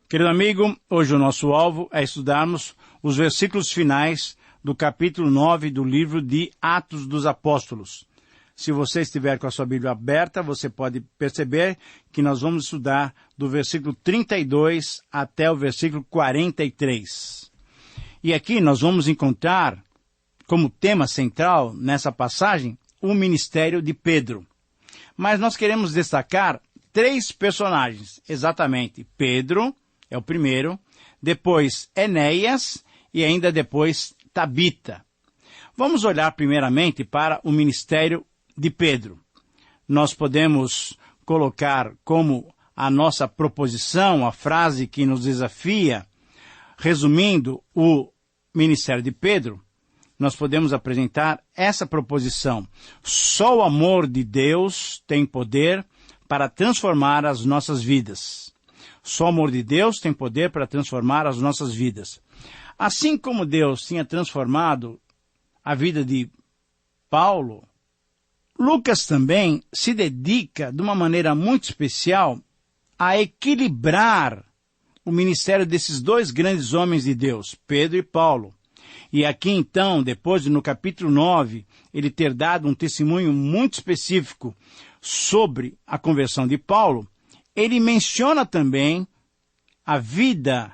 Querido amigo, hoje o nosso alvo é estudarmos os versículos finais do capítulo 9 do livro de Atos dos Apóstolos. Se você estiver com a sua Bíblia aberta, você pode perceber que nós vamos estudar do versículo 32 até o versículo 43. E aqui nós vamos encontrar como tema central nessa passagem o ministério de Pedro. Mas nós queremos destacar três personagens, exatamente. Pedro é o primeiro, depois Enéas e ainda depois Tabita. Vamos olhar primeiramente para o ministério de Pedro. Nós podemos colocar como a nossa proposição, a frase que nos desafia, resumindo o ministério de Pedro, nós podemos apresentar essa proposição. Só o amor de Deus tem poder para transformar as nossas vidas. Só o amor de Deus tem poder para transformar as nossas vidas. Assim como Deus tinha transformado a vida de Paulo, Lucas também se dedica de uma maneira muito especial a equilibrar o ministério desses dois grandes homens de Deus, Pedro e Paulo. E aqui então, depois no capítulo 9, ele ter dado um testemunho muito específico sobre a conversão de Paulo, ele menciona também a vida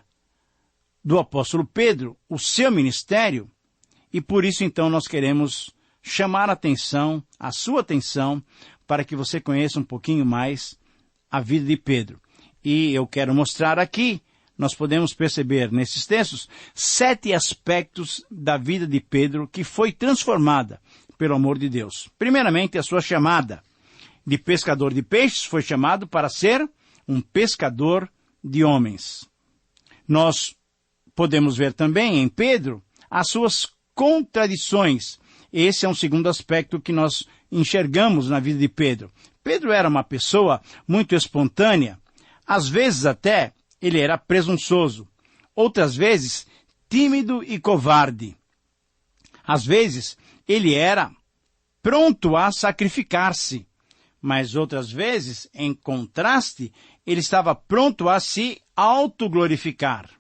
do apóstolo Pedro, o seu ministério, e por isso então nós queremos chamar a sua atenção, para que você conheça um pouquinho mais a vida de Pedro. E eu quero mostrar aqui, nós podemos perceber nesses textos, 7 aspectos da vida de Pedro que foi transformada pelo amor de Deus. Primeiramente, a sua chamada de pescador de peixes foi chamado para ser um pescador de homens. Nós podemos ver também em Pedro as suas contradições. Esse é um segundo aspecto que nós enxergamos na vida de Pedro. Pedro era uma pessoa muito espontânea. Às vezes até ele era presunçoso. Outras vezes tímido e covarde. Às vezes ele era pronto a sacrificar-se. Mas outras vezes, em contraste, ele estava pronto a se autoglorificar.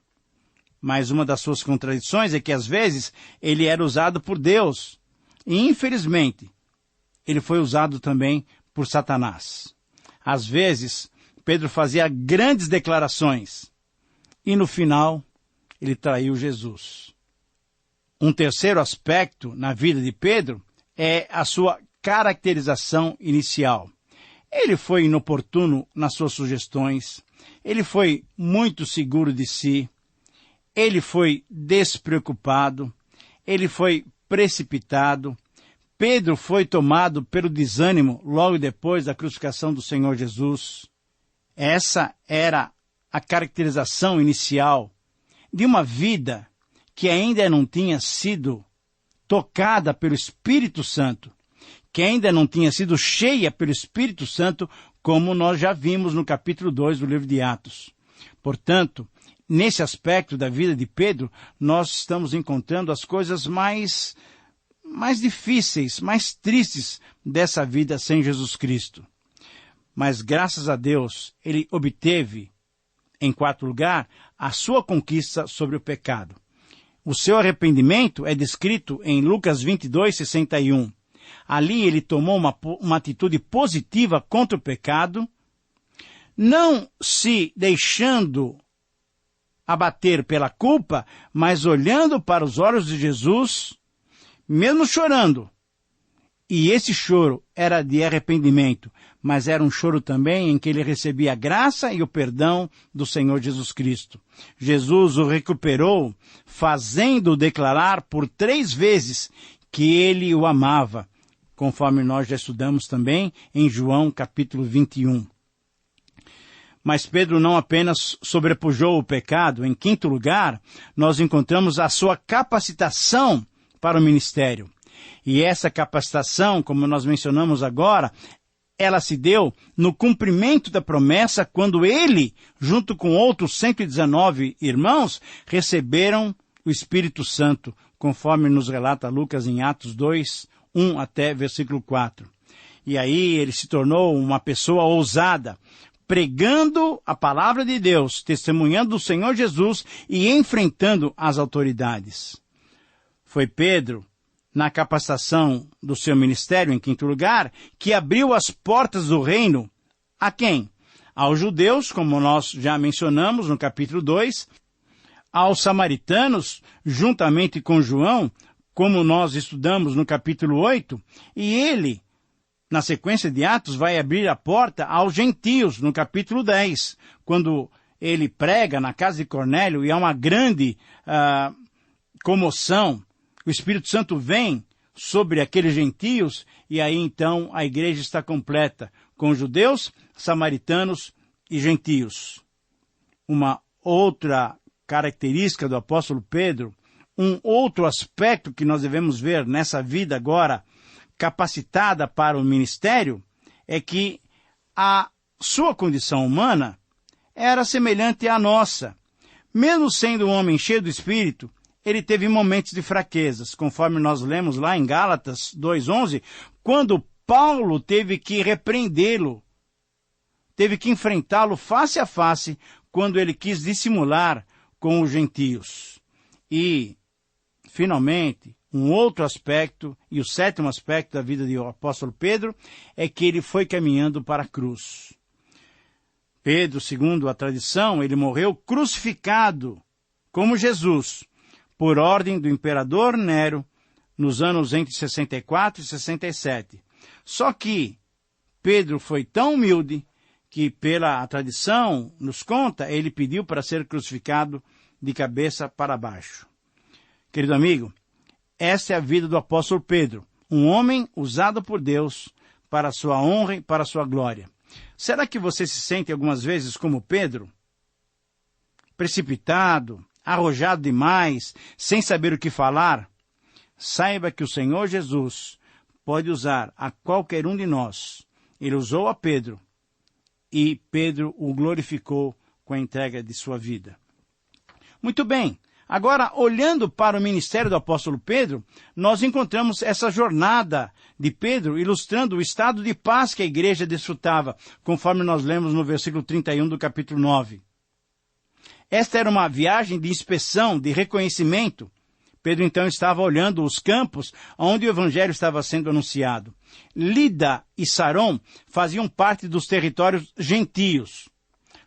Mas uma das suas contradições é que às vezes ele era usado por Deus. E, infelizmente, ele foi usado também por Satanás. Às vezes, Pedro fazia grandes declarações e, no final, ele traiu Jesus. Um terceiro aspecto na vida de Pedro é a sua caracterização inicial. Ele foi inoportuno nas suas sugestões, ele foi muito seguro de si, ele foi despreocupado, ele foi precipitado. Pedro foi tomado pelo desânimo logo depois da crucificação do Senhor Jesus. Essa era a caracterização inicial de uma vida que ainda não tinha sido tocada pelo Espírito Santo, que ainda não tinha sido cheia pelo Espírito Santo, como nós já vimos no capítulo 2 do livro de Atos. Portanto, nesse aspecto da vida de Pedro, nós estamos encontrando as coisas mais difíceis, mais tristes dessa vida sem Jesus Cristo. Mas, graças a Deus, ele obteve, em quarto lugar, a sua conquista sobre o pecado. O seu arrependimento é descrito em Lucas 22, 61. Ali ele tomou uma atitude positiva contra o pecado, não se deixando abater pela culpa, mas olhando para os olhos de Jesus, mesmo chorando. E esse choro era de arrependimento, mas era um choro também em que ele recebia a graça e o perdão do Senhor Jesus Cristo. Jesus o recuperou, fazendo-o declarar por 3 vezes que ele o amava, conforme nós já estudamos também em João capítulo 21. Mas Pedro não apenas sobrepujou o pecado. Em quinto lugar, nós encontramos a sua capacitação para o ministério. E essa capacitação, como nós mencionamos agora, ela se deu no cumprimento da promessa quando ele, junto com outros 119 irmãos, receberam o Espírito Santo, conforme nos relata Lucas em Atos 2, 1 até versículo 4. E aí ele se tornou uma pessoa ousada, pregando a palavra de Deus, testemunhando o Senhor Jesus e enfrentando as autoridades. Foi Pedro, na capacitação do seu ministério, em quinto lugar, que abriu as portas do reino a quem? Aos judeus, como nós já mencionamos no capítulo 2, aos samaritanos, juntamente com João, como nós estudamos no capítulo 8, e ele, na sequência de Atos, vai abrir a porta aos gentios, no capítulo 10, quando ele prega na casa de Cornélio, e há uma grande comoção. O Espírito Santo vem sobre aqueles gentios, e aí então a igreja está completa, com judeus, samaritanos e gentios. Uma outra característica do apóstolo Pedro, um outro aspecto que nós devemos ver nessa vida agora capacitada para o ministério, é que a sua condição humana era semelhante à nossa. Mesmo sendo um homem cheio do Espírito, ele teve momentos de fraquezas, conforme nós lemos lá em Gálatas 2:11, quando Paulo teve que repreendê-lo, teve que enfrentá-lo face a face, quando ele quis dissimular com os gentios. E, finalmente, um outro aspecto, e o sétimo aspecto da vida do apóstolo Pedro, é que ele foi caminhando para a cruz. Pedro, segundo a tradição, ele morreu crucificado, como Jesus, por ordem do imperador Nero, nos anos entre 64 e 67. Só que Pedro foi tão humilde que, pela tradição nos conta, ele pediu para ser crucificado de cabeça para baixo. Querido amigo, essa é a vida do apóstolo Pedro, um homem usado por Deus para a sua honra e para a sua glória. Será que você se sente algumas vezes como Pedro? Precipitado, arrojado demais, sem saber o que falar? Saiba que o Senhor Jesus pode usar a qualquer um de nós. Ele usou a Pedro, e Pedro o glorificou com a entrega de sua vida. Muito bem, agora olhando para o ministério do apóstolo Pedro, nós encontramos essa jornada de Pedro ilustrando o estado de paz que a igreja desfrutava, conforme nós lemos no versículo 31 do capítulo 9. Esta era uma viagem de inspeção, de reconhecimento. Pedro então estava olhando os campos onde o evangelho estava sendo anunciado. Lida e Saron faziam parte dos territórios gentios.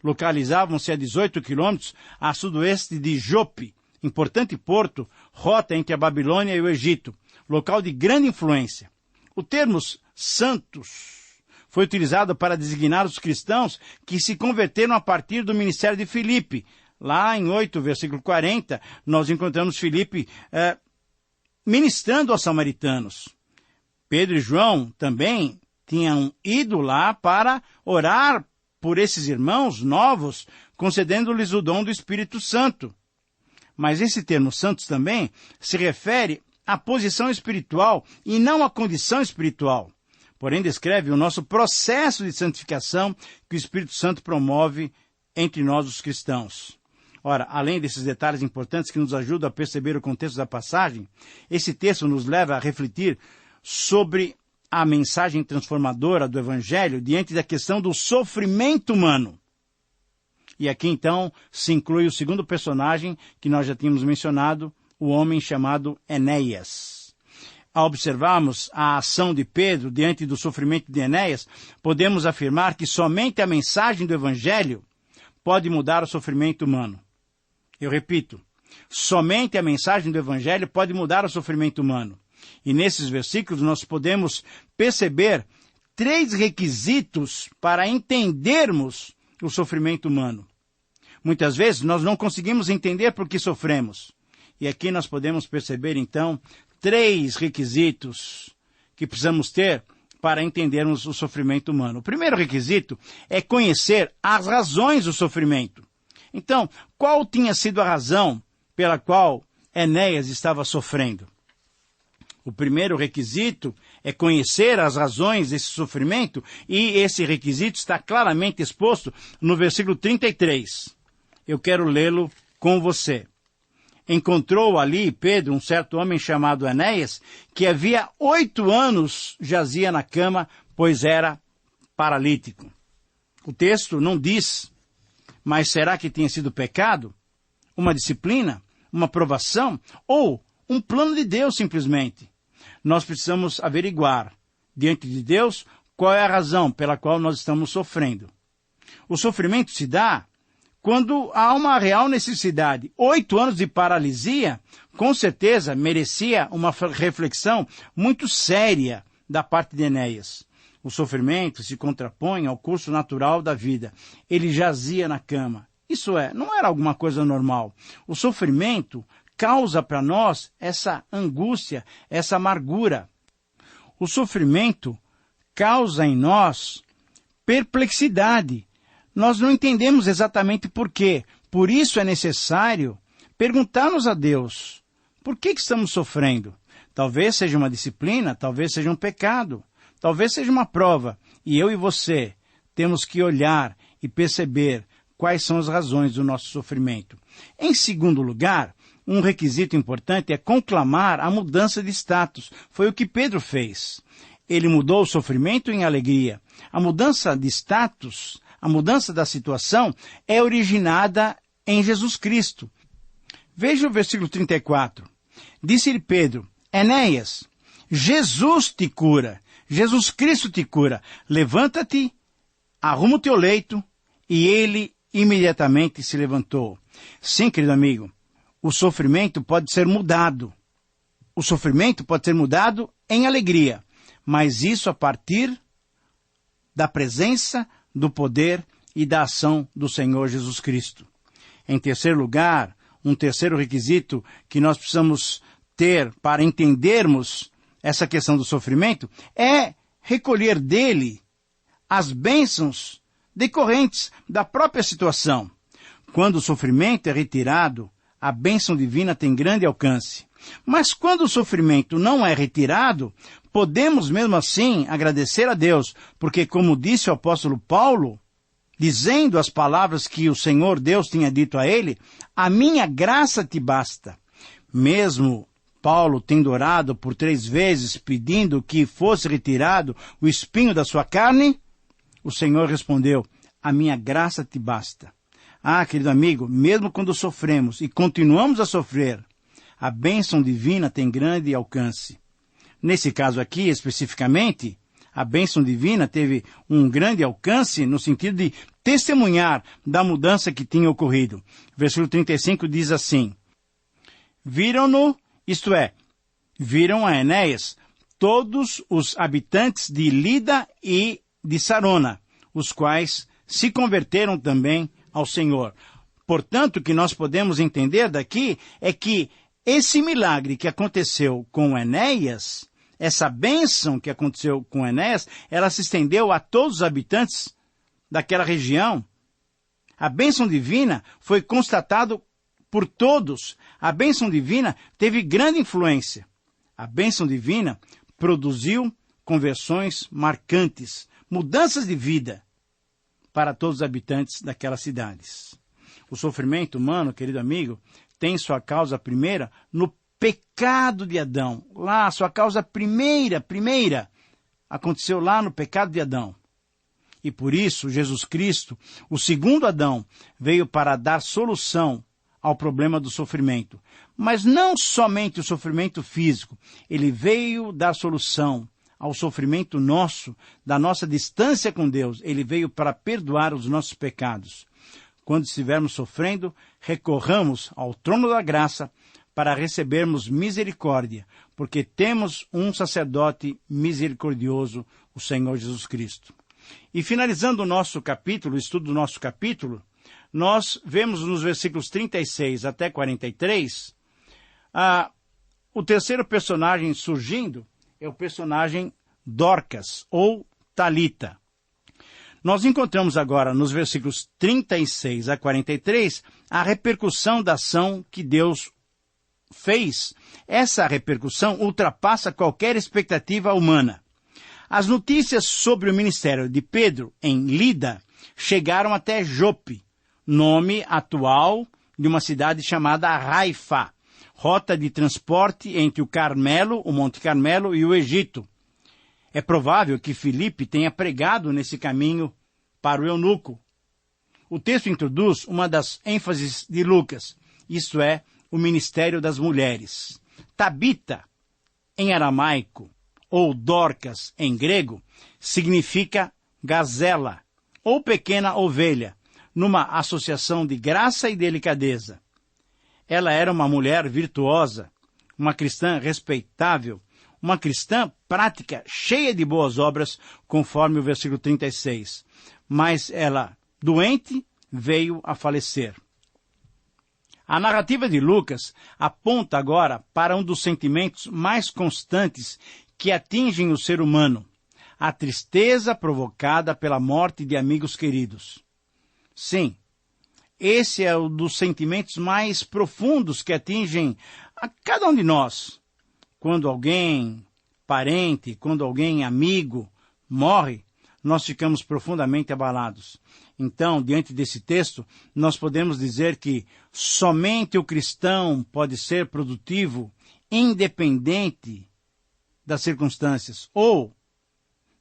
Localizavam-se a 18 quilômetros a sudoeste de Jope, importante porto, rota entre a Babilônia e o Egito, local de grande influência. O termo santos foi utilizado para designar os cristãos que se converteram a partir do ministério de Filipe. Lá em 8, versículo 40, nós encontramos Filipe ministrando aos samaritanos. Pedro e João também tinham ido lá para orar por esses irmãos novos, concedendo-lhes o dom do Espírito Santo. Mas esse termo santos também se refere à posição espiritual e não à condição espiritual. Porém, descreve o nosso processo de santificação que o Espírito Santo promove entre nós, os cristãos. Ora, além desses detalhes importantes que nos ajudam a perceber o contexto da passagem, esse texto nos leva a refletir sobre a mensagem transformadora do Evangelho diante da questão do sofrimento humano. E aqui, então, se inclui o segundo personagem que nós já tínhamos mencionado, o homem chamado Enéas. Ao observarmos a ação de Pedro diante do sofrimento de Enéas, podemos afirmar que somente a mensagem do Evangelho pode mudar o sofrimento humano. Eu repito, somente a mensagem do Evangelho pode mudar o sofrimento humano. E nesses versículos nós podemos perceber 3 requisitos para entendermos o sofrimento humano. Muitas vezes nós não conseguimos entender por que sofremos. E aqui nós podemos perceber, então, 3 requisitos que precisamos ter para entendermos o sofrimento humano. O primeiro requisito é conhecer as razões do sofrimento. Então, qual tinha sido a razão pela qual Enéas estava sofrendo? O primeiro requisito é conhecer as razões desse sofrimento, e esse requisito está claramente exposto no versículo 33. Eu quero lê-lo com você. Encontrou ali Pedro um certo homem chamado Enéas, que havia 8 anos jazia na cama, pois era paralítico. O texto não diz, mas será que tinha sido pecado? Uma disciplina? Uma provação? Ou um plano de Deus simplesmente? Nós precisamos averiguar, diante de Deus, qual é a razão pela qual nós estamos sofrendo. O sofrimento se dá quando há uma real necessidade. 8 anos de paralisia, com certeza, merecia uma reflexão muito séria da parte de Enéas. O sofrimento se contrapõe ao curso natural da vida. Ele jazia na cama. Isso não era alguma coisa normal. O sofrimento causa para nós essa angústia, essa amargura. O sofrimento causa em nós perplexidade. Nós não entendemos exatamente por quê. Por isso é necessário perguntarmos a Deus, por que estamos sofrendo? Talvez seja uma disciplina, talvez seja um pecado, talvez seja uma prova. E eu e você temos que olhar e perceber quais são as razões do nosso sofrimento. Em segundo lugar, um requisito importante é conclamar a mudança de status. Foi o que Pedro fez. Ele mudou o sofrimento em alegria. A mudança de status, a mudança da situação, é originada em Jesus Cristo. Veja o versículo 34. Disse-lhe Pedro, Enéas, Jesus te cura, Jesus Cristo te cura. Levanta-te, arruma o teu leito. E ele imediatamente se levantou. Sim, querido amigo, o sofrimento pode ser mudado. O sofrimento pode ser mudado em alegria. Mas isso a partir da presença, do poder e da ação do Senhor Jesus Cristo. Em terceiro lugar, um terceiro requisito que nós precisamos ter para entendermos essa questão do sofrimento é recolher dele as bênçãos decorrentes da própria situação. Quando o sofrimento é retirado, a bênção divina tem grande alcance. Mas quando o sofrimento não é retirado, podemos mesmo assim agradecer a Deus, porque como disse o apóstolo Paulo, dizendo as palavras que o Senhor Deus tinha dito a ele, a minha graça te basta. Mesmo Paulo tendo orado por 3 vezes pedindo que fosse retirado o espinho da sua carne, o Senhor respondeu, a minha graça te basta. Ah, querido amigo, mesmo quando sofremos e continuamos a sofrer, a bênção divina tem grande alcance. Nesse caso aqui, especificamente, a bênção divina teve um grande alcance no sentido de testemunhar da mudança que tinha ocorrido. Versículo 35 diz assim, viram-no, isto é, viram a Enéas, todos os habitantes de Lida e de Sarona, os quais se converteram também ao Senhor. Portanto, o que nós podemos entender daqui é que esse milagre que aconteceu com Enéas, essa bênção que aconteceu com Enéas, ela se estendeu a todos os habitantes daquela região. A bênção divina foi constatada por todos. A bênção divina teve grande influência. A bênção divina produziu conversões marcantes, mudanças de vida para todos os habitantes daquelas cidades. O sofrimento humano, querido amigo, tem sua causa primeira no pecado de Adão. Lá, sua causa primeira, aconteceu lá no pecado de Adão. E por isso, Jesus Cristo, o segundo Adão, veio para dar solução ao problema do sofrimento. Mas não somente o sofrimento físico, ele veio dar solução ao sofrimento nosso, da nossa distância com Deus. Ele veio para perdoar os nossos pecados. Quando estivermos sofrendo, recorramos ao trono da graça para recebermos misericórdia, porque temos um sacerdote misericordioso, o Senhor Jesus Cristo. E finalizando o nosso capítulo, o estudo do nosso capítulo, nós vemos nos versículos 36 até 43, o terceiro personagem surgindo é o personagem Dorcas, ou Talita. Nós encontramos agora, nos versículos 36 a 43, a repercussão da ação que Deus fez. Essa repercussão ultrapassa qualquer expectativa humana. As notícias sobre o ministério de Pedro em Lida chegaram até Jope, nome atual de uma cidade chamada Haifa, rota de transporte entre o Carmelo, o Monte Carmelo e o Egito. É provável que Filipe tenha pregado nesse caminho para o eunuco. O texto introduz uma das ênfases de Lucas, isto é, o ministério das mulheres. Tabita, em aramaico, ou Dorcas, em grego, significa gazela, ou pequena ovelha, numa associação de graça e delicadeza. Ela era uma mulher virtuosa, uma cristã respeitável, uma cristã prática, cheia de boas obras, conforme o versículo 36. Mas ela, doente, veio a falecer. A narrativa de Lucas aponta agora para um dos sentimentos mais constantes que atingem o ser humano, a tristeza provocada pela morte de amigos queridos. Sim, esse é um dos sentimentos mais profundos que atingem a cada um de nós. Quando alguém, parente, quando alguém amigo, morre, nós ficamos profundamente abalados. Então, diante desse texto, nós podemos dizer que somente o cristão pode ser produtivo, independente das circunstâncias, ou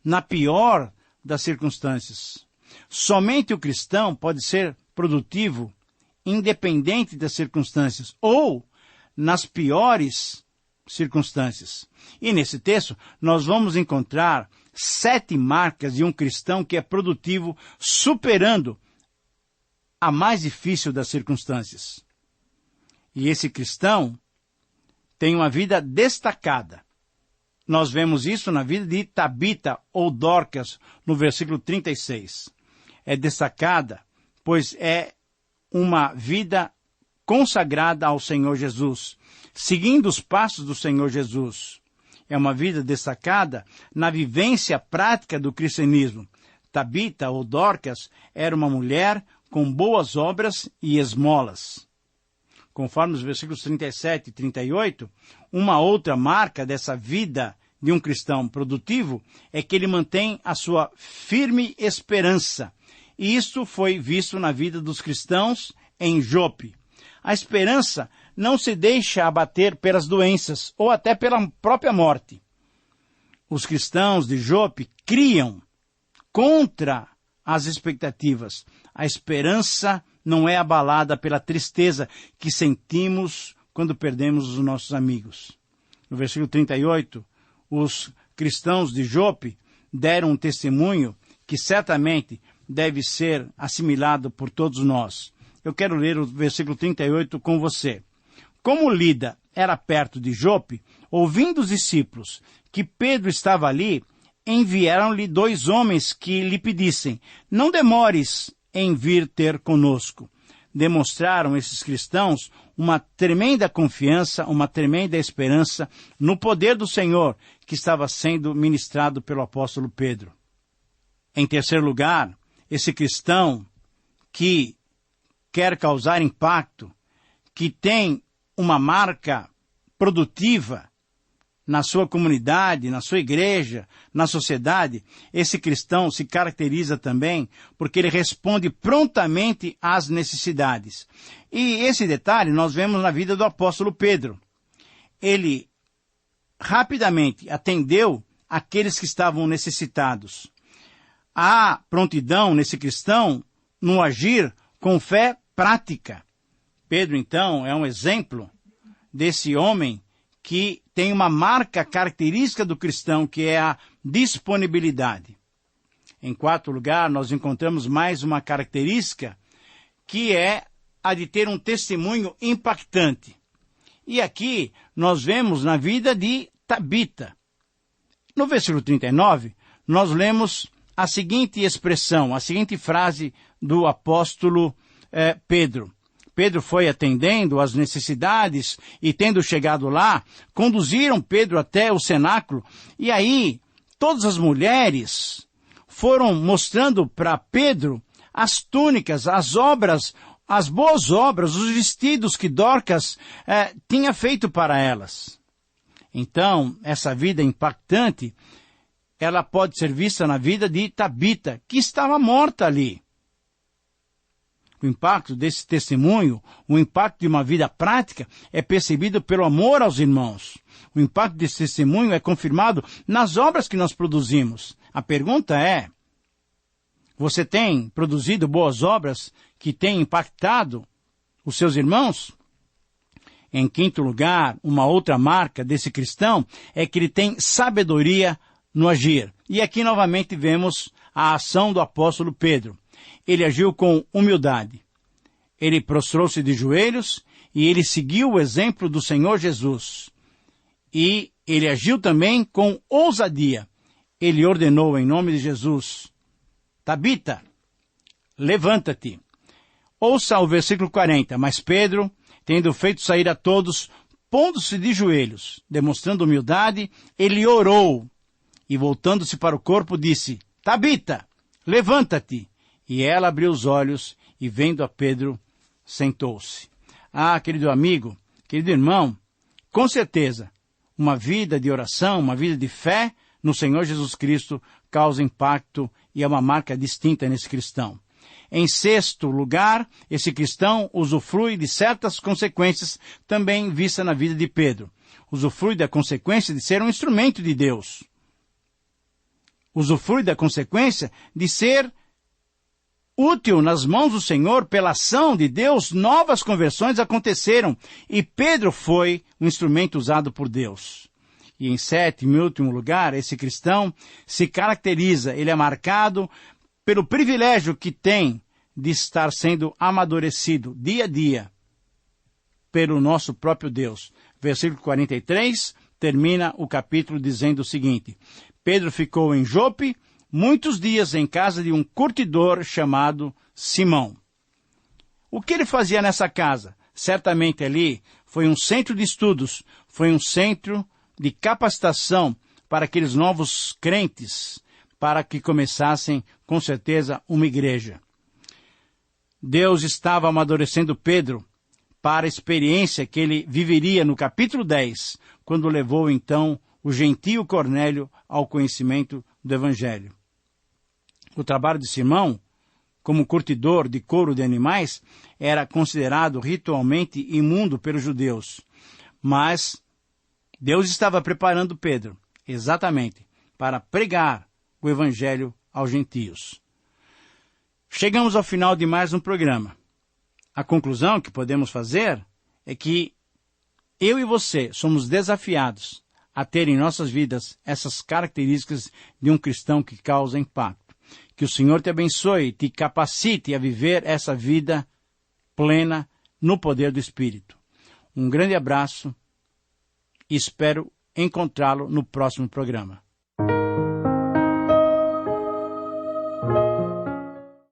na pior das circunstâncias. Somente o cristão pode ser produtivo, independente das circunstâncias, ou nas piores circunstâncias. E nesse texto, nós vamos encontrar 7 marcas de um cristão que é produtivo, superando a mais difícil das circunstâncias. E esse cristão tem uma vida destacada. Nós vemos isso na vida de Tabita ou Dorcas, no versículo 36. É destacada, pois é uma vida consagrada ao Senhor Jesus, seguindo os passos do Senhor Jesus. É uma vida destacada na vivência prática do cristianismo. Tabita ou Dorcas era uma mulher com boas obras e esmolas. Conforme os versículos 37 e 38, uma outra marca dessa vida de um cristão produtivo é que ele mantém a sua firme esperança. E isto foi visto na vida dos cristãos em Jope. A esperança não se deixa abater pelas doenças ou até pela própria morte. Os cristãos de Jope criam contra as expectativas. A esperança não é abalada pela tristeza que sentimos quando perdemos os nossos amigos. No versículo 38, os cristãos de Jope deram um testemunho que certamente deve ser assimilado por todos nós. Eu quero ler o versículo 38 com você. Como Lida era perto de Jope, ouvindo os discípulos que Pedro estava ali, enviaram-lhe 2 homens que lhe pedissem: não demores em vir ter conosco. Demonstraram esses cristãos uma tremenda confiança, uma tremenda esperança no poder do Senhor que estava sendo ministrado pelo apóstolo Pedro. Em terceiro lugar, esse cristão que quer causar impacto, que tem uma marca produtiva na sua comunidade, na sua igreja, na sociedade, esse cristão se caracteriza também porque ele responde prontamente às necessidades. E esse detalhe nós vemos na vida do apóstolo Pedro. Ele rapidamente atendeu aqueles que estavam necessitados. Há prontidão nesse cristão no agir com fé prática. Pedro, então, é um exemplo desse homem que tem uma marca característica do cristão, que é a disponibilidade. Em quarto lugar, nós encontramos mais uma característica, que é a de ter um testemunho impactante. E aqui nós vemos na vida de Tabita. No versículo 39, nós lemos a seguinte expressão, a seguinte frase do apóstolo Pedro. Pedro foi atendendo às necessidades e, tendo chegado lá, conduziram Pedro até o cenáculo. E aí, todas as mulheres foram mostrando para Pedro as túnicas, as obras, as boas obras, os vestidos que Dorcas tinha feito para elas. Então, essa vida impactante, ela pode ser vista na vida de Tabita, que estava morta ali. O impacto desse testemunho, o impacto de uma vida prática, é percebido pelo amor aos irmãos. O impacto desse testemunho é confirmado nas obras que nós produzimos. A pergunta é: Você tem produzido boas obras que têm impactado os seus irmãos? Em quinto lugar, uma outra marca desse cristão é que ele tem sabedoria no agir. E aqui novamente vemos a ação do apóstolo Pedro. Ele agiu com humildade. Ele prostrou-se de joelhos e ele seguiu o exemplo do Senhor Jesus. E ele agiu também com ousadia. Ele ordenou em nome de Jesus: Tabita, levanta-te. Ouça o versículo 40. Mas Pedro, tendo feito sair a todos, pondo-se de joelhos, demonstrando humildade, ele orou. E voltando-se para o corpo, disse: Tabita, levanta-te. E ela abriu os olhos e, vendo a Pedro, sentou-se. Ah, querido amigo, querido irmão, com certeza, uma vida de oração, uma vida de fé no Senhor Jesus Cristo causa impacto e é uma marca distinta nesse cristão. Em sexto lugar, esse cristão usufrui de certas consequências também vistas na vida de Pedro. Usufrui da consequência de ser um instrumento de Deus. Usufrui da consequência de ser útil nas mãos do Senhor. Pela ação de Deus, novas conversões aconteceram e Pedro foi um instrumento usado por Deus. E em sétimo e último lugar, esse cristão se caracteriza, ele é marcado pelo privilégio que tem de estar sendo amadurecido dia a dia pelo nosso próprio Deus. Versículo 43 termina o capítulo dizendo o seguinte: Pedro ficou em Jope muitos dias em casa de um curtidor chamado Simão. O que ele fazia nessa casa? Certamente ali foi um centro de estudos, foi um centro de capacitação para aqueles novos crentes, para que começassem, com certeza, uma igreja. Deus estava amadurecendo Pedro para a experiência que ele viveria no capítulo 10, quando levou então o gentio Cornélio ao conhecimento do Evangelho. O trabalho de Simão, como curtidor de couro de animais, era considerado ritualmente imundo pelos judeus. Mas Deus estava preparando Pedro, exatamente, para pregar o Evangelho aos gentios. Chegamos ao final de mais um programa. A conclusão que podemos fazer é que eu e você somos desafiados a ter em nossas vidas essas características de um cristão que causa impacto. Que o Senhor te abençoe e te capacite a viver essa vida plena no poder do Espírito. Um grande abraço e espero encontrá-lo no próximo programa.